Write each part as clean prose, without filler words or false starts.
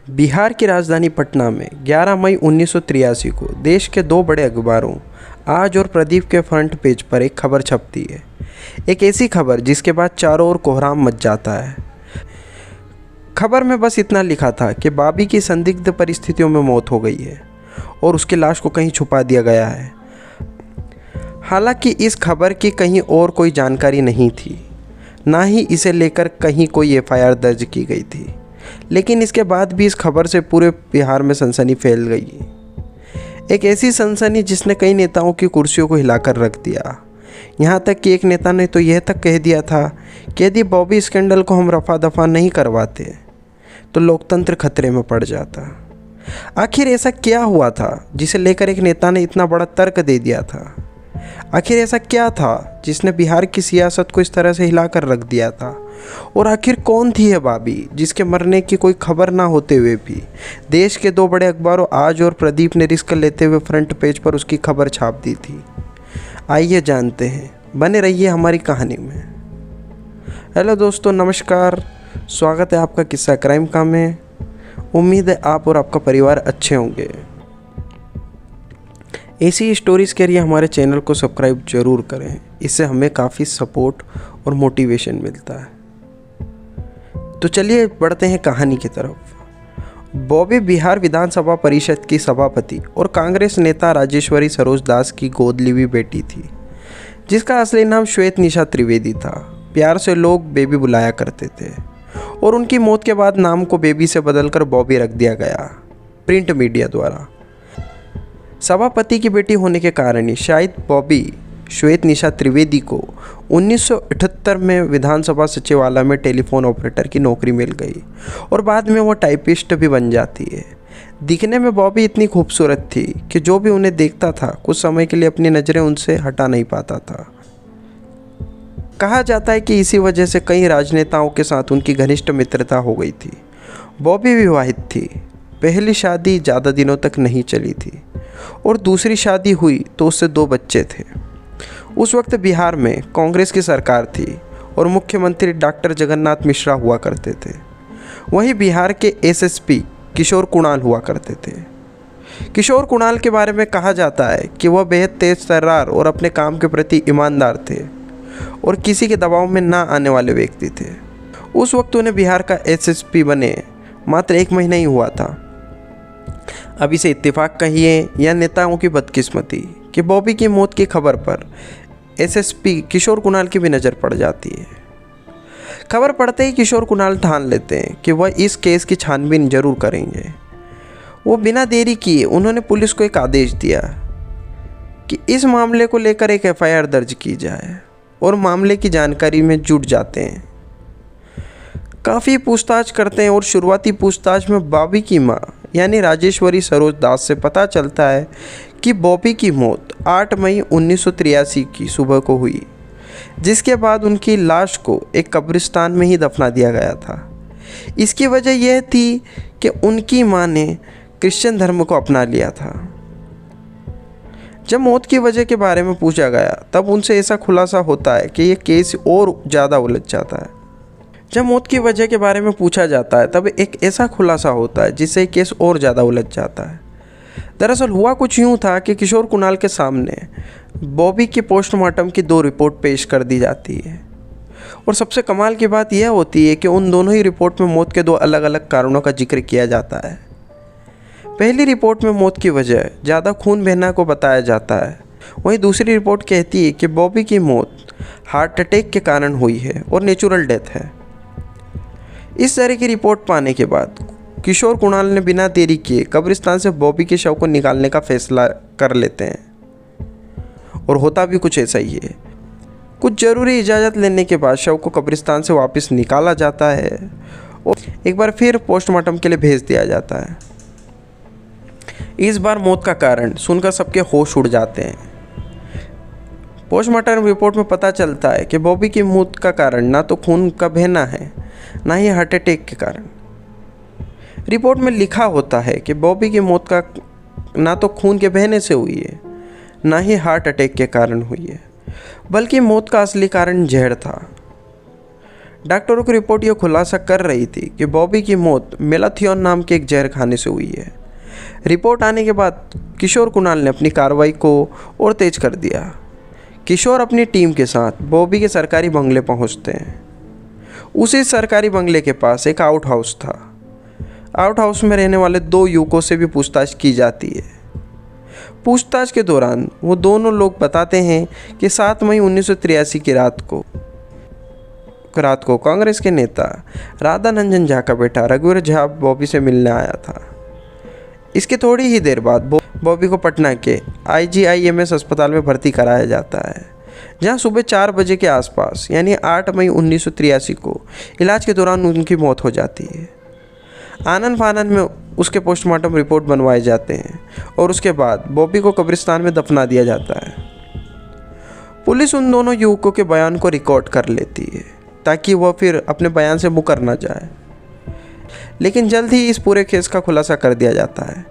बिहार की राजधानी पटना में 11 मई 1983 को देश के दो बड़े अखबारों आज और प्रदीप के फ्रंट पेज पर एक खबर छपती है। एक ऐसी खबर जिसके बाद चारों ओर कोहराम मच जाता है। खबर में बस इतना लिखा था कि बॉबी की संदिग्ध परिस्थितियों में मौत हो गई है और उसकी लाश को कहीं छुपा दिया गया है। हालांकि इस खबर की कहीं और कोई जानकारी नहीं थी, ना ही इसे लेकर कहीं कोई एफआईआर दर्ज की गई थी। लेकिन इसके बाद भी इस खबर से पूरे बिहार में सनसनी फैल गई। एक ऐसी सनसनी जिसने कई नेताओं की कुर्सियों को हिलाकर रख दिया। यहाँ तक कि एक नेता ने तो यह तक कह दिया था कि यदि बॉबी स्कैंडल को हम रफा दफा नहीं करवाते तो लोकतंत्र खतरे में पड़ जाता। आखिर ऐसा क्या हुआ था जिसे लेकर एक नेता ने इतना बड़ा तर्क दे दिया था? आखिर ऐसा क्या था जिसने बिहार की सियासत को इस तरह से हिलाकर रख दिया था? और आखिर कौन थी यह बॉबी जिसके मरने की कोई खबर ना होते हुए भी देश के दो बड़े अखबारों आज और प्रदीप ने रिस्क लेते हुए फ्रंट पेज पर उसकी खबर छाप दी थी? आइए जानते हैं, बने रहिए हमारी कहानी में। हेलो दोस्तों, नमस्कार, स्वागत है आपका किस्सा क्राइम का में। उम्मीद है आप और आपका परिवार अच्छे होंगे। ऐसी स्टोरीज़ के लिए हमारे चैनल को सब्सक्राइब ज़रूर करें, इससे हमें काफ़ी सपोर्ट और मोटिवेशन मिलता है। तो चलिए बढ़ते हैं कहानी की तरफ। बॉबी बिहार विधानसभा परिषद की सभापति और कांग्रेस नेता राजेश्वरी सरोज दास की गोद ली हुई बेटी थी, जिसका असली नाम श्वेत निशा त्रिवेदी था। प्यार से लोग बेबी बुलाया करते थे और उनकी मौत के बाद नाम को बेबी से बदलकर बॉबी रख दिया गया प्रिंट मीडिया द्वारा। सभापति की बेटी होने के कारण ही शायद बॉबी श्वेत निशा त्रिवेदी को 1978 में विधानसभा सचिवालय में टेलीफोन ऑपरेटर की नौकरी मिल गई और बाद में वो टाइपिस्ट भी बन जाती है। दिखने में बॉबी इतनी खूबसूरत थी कि जो भी उन्हें देखता था कुछ समय के लिए अपनी नज़रें उनसे हटा नहीं पाता था। कहा जाता है कि इसी वजह से कई राजनेताओं के साथ उनकी घनिष्ठ मित्रता हो गई थी। बॉबी विवाहित थी। पहली शादी ज़्यादा दिनों तक नहीं चली थी और दूसरी शादी हुई तो उससे 2 बच्चे थे। उस वक्त बिहार में कांग्रेस की सरकार थी और मुख्यमंत्री डॉक्टर जगन्नाथ मिश्रा हुआ करते थे। वहीं बिहार के एसएसपी किशोर कुणाल हुआ करते थे। किशोर कुणाल के बारे में कहा जाता है कि वह बेहद तेज तर्रार और अपने काम के प्रति ईमानदार थे और किसी के दबाव में ना आने वाले व्यक्ति थे। उस वक्त उन्हें बिहार का एसएसपी बने मात्र 1 महीना ही हुआ था। अब इसे इत्तेफाक कहिए या नेताओं की बदकिस्मती कि बॉबी की मौत की खबर पर एसएसपी किशोर कुणाल की भी नज़र पड़ जाती है। खबर पड़ते ही किशोर कुणाल ठान लेते हैं कि वह इस केस की छानबीन जरूर करेंगे। वो बिना देरी किए उन्होंने पुलिस को एक आदेश दिया कि इस मामले को लेकर एक एफआईआर दर्ज की जाए और मामले की जानकारी में जुट जाते हैं। काफ़ी पूछताछ करते हैं और शुरुआती पूछताछ में बॉबी की मां यानी राजेश्वरी सरोज दास से पता चलता है कि बॉबी की मौत 8 मई 1983 की सुबह को हुई, जिसके बाद उनकी लाश को एक कब्रिस्तान में ही दफना दिया गया था। इसकी वजह यह थी कि उनकी मां ने क्रिश्चियन धर्म को अपना लिया था। जब मौत की वजह के बारे में पूछा गया तब उनसे ऐसा खुलासा होता है कि यह केस और ज़्यादा उलझ जाता है। जब मौत की वजह के बारे में पूछा जाता है तब एक ऐसा खुलासा होता है जिससे केस और ज़्यादा उलझ जाता है। दरअसल हुआ कुछ यूँ था कि किशोर कुणाल के सामने बॉबी के पोस्टमार्टम की 2 रिपोर्ट पेश कर दी जाती है और सबसे कमाल की बात यह होती है कि उन दोनों ही रिपोर्ट में मौत के 2 अलग अलग कारणों का जिक्र किया जाता है। पहली रिपोर्ट में मौत की वजह ज़्यादा खून बहना को बताया जाता है, वहीं दूसरी रिपोर्ट कहती है कि बॉबी की मौत हार्ट अटैक के कारण हुई है और नेचुरल डेथ है। इस तरह की रिपोर्ट पाने के बाद किशोर कुणाल ने बिना देरी किए कब्रिस्तान से बॉबी के शव को निकालने का फैसला कर लेते हैं और होता भी कुछ ऐसा ही है। कुछ ज़रूरी इजाज़त लेने के बाद शव को कब्रिस्तान से वापस निकाला जाता है और एक बार फिर पोस्टमार्टम के लिए भेज दिया जाता है। इस बार मौत का कारण सुनकर सबके होश उड़ जाते हैं। पोस्टमार्टम रिपोर्ट में पता चलता है कि बॉबी की मौत का कारण ना तो खून का बहना है ना ही हार्ट अटैक के कारण। रिपोर्ट में लिखा होता है कि बॉबी की मौत का ना तो खून के बहने से हुई है ना ही हार्ट अटैक के कारण हुई है, बल्कि मौत का असली कारण जहर था। डॉक्टरों की रिपोर्ट यह खुलासा कर रही थी कि बॉबी की मौत मेलाथियोन नाम के एक जहर खाने से हुई है। रिपोर्ट आने के बाद किशोर कुणाल ने अपनी कार्रवाई को और तेज कर दिया। किशोर अपनी टीम के साथ बॉबी के सरकारी बंगले पहुंचते हैं। उसी सरकारी बंगले के पास एक आउट हाउस था। आउट हाउस में रहने वाले 2 युवकों से भी पूछताछ की जाती है। पूछताछ के दौरान वो दोनों लोग बताते हैं कि 7 मई 1983 की रात को कांग्रेस के नेता राधानंजन झा का बेटा रघुवीर झा बॉबी से मिलने आया था। इसके थोड़ी ही देर बाद बॉबी को पटना के IGIMS अस्पताल में भर्ती कराया जाता है, जहां सुबह 4 बजे के आसपास यानी 8 मई 1983 को इलाज के दौरान उनकी मौत हो जाती है। आनन फानन में उसके पोस्टमार्टम रिपोर्ट बनवाए जाते हैं और उसके बाद बॉबी को कब्रिस्तान में दफना दिया जाता है। पुलिस उन दोनों युवकों के बयान को रिकॉर्ड कर लेती है ताकि वह फिर अपने बयान से मुकर न जाए, लेकिन जल्द ही इस पूरे केस का खुलासा कर दिया जाता है।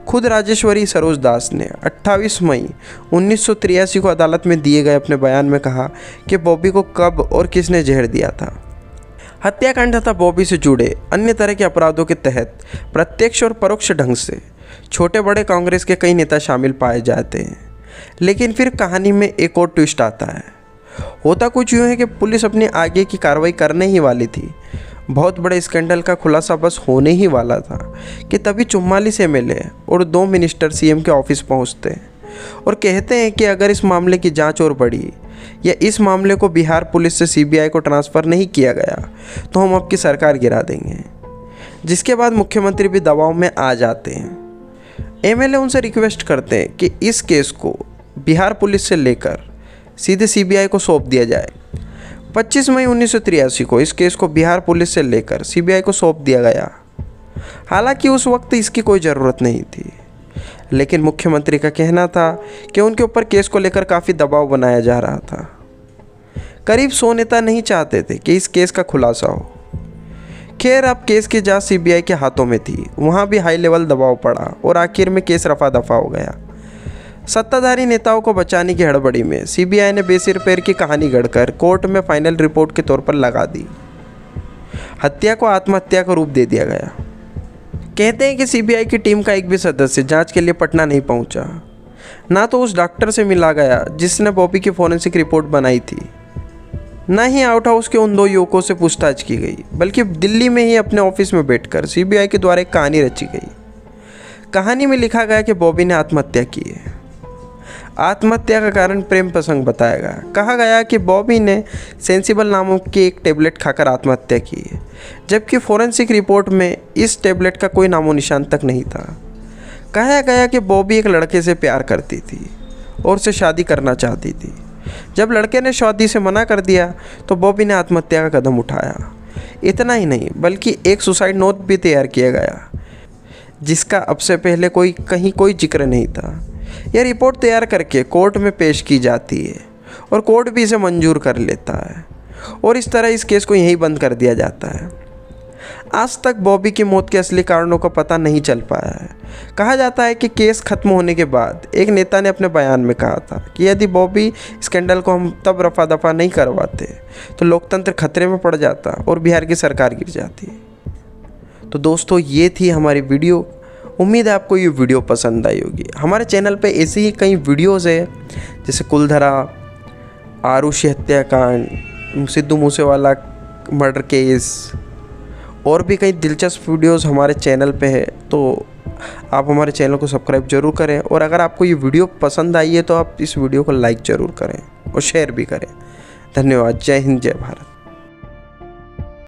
खुद राजेश्वरी सरोज दास ने 28 मई 1983 को अदालत में दिए गए अपने बयान में कहा कि बॉबी को कब और किसने जहर दिया था। हत्याकांड तथा बॉबी से जुड़े अन्य तरह के अपराधों के तहत प्रत्यक्ष और परोक्ष ढंग से छोटे बड़े कांग्रेस के कई नेता शामिल पाए जाते हैं। लेकिन फिर कहानी में एक और ट्विस्ट आता है। होता कुछ यूँ है कि पुलिस अपनी आगे की कार्रवाई करने ही वाली थी। बहुत बड़े स्कैंडल का खुलासा बस होने ही वाला था कि तभी 44 MLA और 2 मिनिस्टर CM के ऑफिस पहुंचते हैं और कहते हैं कि अगर इस मामले की जांच और बढ़ी या इस मामले को बिहार पुलिस से CBI को ट्रांसफ़र नहीं किया गया तो हम आपकी सरकार गिरा देंगे। जिसके बाद मुख्यमंत्री भी दबाव में आ जाते हैं। MLA उनसे रिक्वेस्ट करते हैं कि इस केस को बिहार पुलिस से लेकर सीधे CBI को सौंप दिया जाए। 25 मई 1983 को इस केस को बिहार पुलिस से लेकर CBI को सौंप दिया गया। हालांकि उस वक्त इसकी कोई ज़रूरत नहीं थी, लेकिन मुख्यमंत्री का कहना था कि उनके ऊपर केस को लेकर काफ़ी दबाव बनाया जा रहा था। करीब 100 नेता नहीं चाहते थे कि इस केस का खुलासा हो। खैर, अब केस की जांच CBI के हाथों में थी। वहाँ भी हाई लेवल दबाव पड़ा और आखिर में केस रफा दफा हो गया। सत्ताधारी नेताओं को बचाने की हड़बड़ी में CBI ने बेसिर पैर की कहानी गढ़कर कोर्ट में फाइनल रिपोर्ट के तौर पर लगा दी। हत्या को आत्महत्या का रूप दे दिया गया। कहते हैं कि CBI की टीम का एक भी सदस्य जांच के लिए पटना नहीं पहुंचा। ना तो उस डॉक्टर से मिला गया जिसने बॉबी की फॉरेंसिक रिपोर्ट बनाई थी, ना ही आउट हाउस के उन 2 युवकों से पूछताछ की गई, बल्कि दिल्ली में ही अपने ऑफिस में बैठकर CBI के द्वारा एक कहानी रची गई। कहानी में लिखा गया कि बॉबी ने आत्महत्या की है। आत्महत्या का कारण प्रेम प्रसंग बताया गया। कहा गया कि बॉबी ने सेंसिबल नामों की एक टेबलेट खाकर आत्महत्या की है, जबकि फॉरेंसिक रिपोर्ट में इस टेबलेट का कोई नामो निशान तक नहीं था। कहा गया कि बॉबी एक लड़के से प्यार करती थी और उससे शादी करना चाहती थी। जब लड़के ने शादी से मना कर दिया तो बॉबी ने आत्महत्या का कदम उठाया। इतना ही नहीं, बल्कि एक सुसाइड नोट भी तैयार किया गया, जिसका अब से पहले कहीं कोई जिक्र नहीं था। यह रिपोर्ट तैयार करके कोर्ट में पेश की जाती है और कोर्ट भी इसे मंजूर कर लेता है और इस तरह इस केस को यहीं बंद कर दिया जाता है। आज तक बॉबी की मौत के असली कारणों का पता नहीं चल पाया है। कहा जाता है कि केस खत्म होने के बाद एक नेता ने अपने बयान में कहा था कि यदि बॉबी स्कैंडल को हम तब रफा दफा नहीं करवाते तो लोकतंत्र खतरे में पड़ जाता और बिहार की सरकार गिर जाती। तो दोस्तों, ये थी हमारी वीडियो। उम्मीद है आपको ये वीडियो पसंद आई होगी। हमारे चैनल पे ऐसे ही कई वीडियोज़ है, जैसे कुलधरा, आरुषि हत्याकांड, सिद्धू मूसेवाला मर्डर केस और भी कई दिलचस्प वीडियोज़ हमारे चैनल पे है। तो आप हमारे चैनल को सब्सक्राइब जरूर करें और अगर आपको ये वीडियो पसंद आई है तो आप इस वीडियो को लाइक ज़रूर करें और शेयर भी करें। धन्यवाद। जय हिंद, जय भारत।